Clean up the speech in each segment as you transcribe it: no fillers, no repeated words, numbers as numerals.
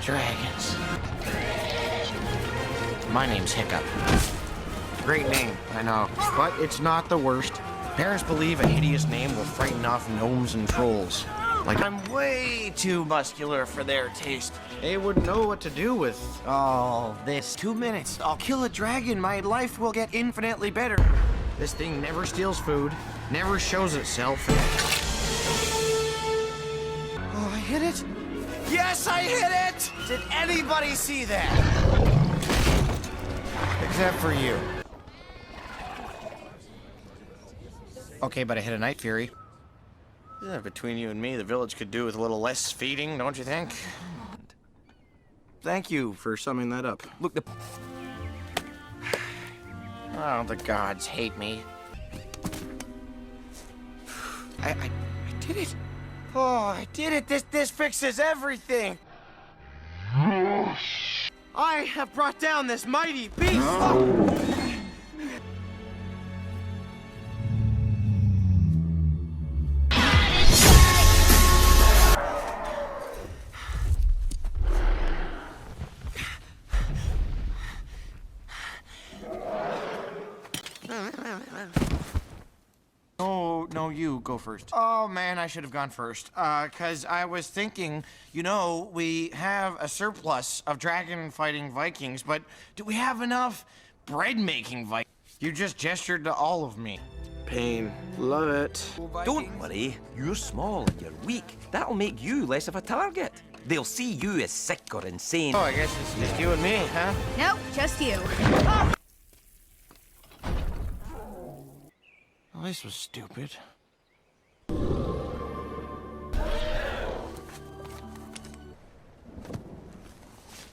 Dragons. My name's Hiccup. Great name, I know, but it's not the worst. Parents believe a hideous name will frighten off gnomes and trolls. Like, I'm way too muscular for their taste. They wouldn't know what to do with all this. 2 minutes, I'll kill a dragon, my life will get infinitely better. This thing never steals food, never shows itself. Oh, I hit it? Yes, I hit it! Did anybody see that? Except for you. Okay, but I hit a night fury. Yeah, between you and me, the village could do with a little less feeding, don't you think? Thank you for summing that up. Look, oh, the gods hate me. I did it. Oh, I did it. This fixes everything. I have brought down this mighty beast. Oh. Oh, no, you go first. Oh, man, I should have gone first. 'Cause I was thinking, you know, we have a surplus of dragon-fighting Vikings, but do we have enough bread-making Vikings? You just gestured to all of me. Pain. Love it. Don't worry, you're small and you're weak. That'll make you less of a target. They'll see you as sick or insane. Oh, I guess it's just you and me, huh? Nope, just you. Well, this was stupid.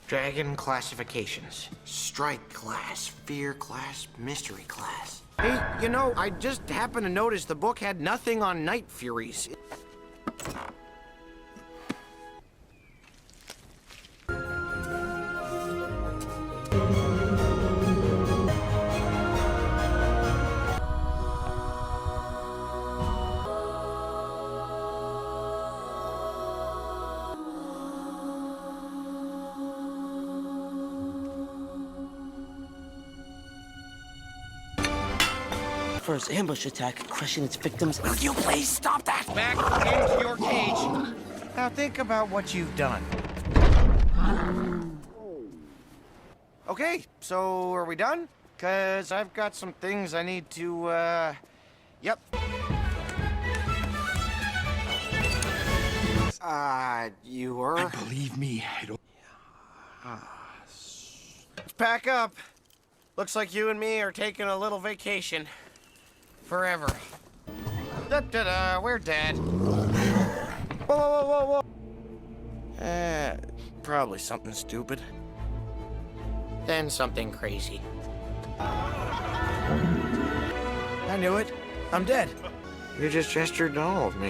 Dragon classifications. Strike class, fear class, mystery class. Hey, you know, I just happened to notice the book had nothing on night furies. First ambush attack, crushing its victims. Will you please stop that? Back into your cage. Now think about what you've done. Okay, so are we done? 'Cause I've got some things I need to, yep. You were? Believe me, I don't... Let's pack up. Looks like you and me are taking a little vacation. Forever. Da-da-da, we're dead. Whoa, whoa, whoa, whoa. Probably something stupid. Then something crazy. I knew it. I'm dead. You just gestured to all of me.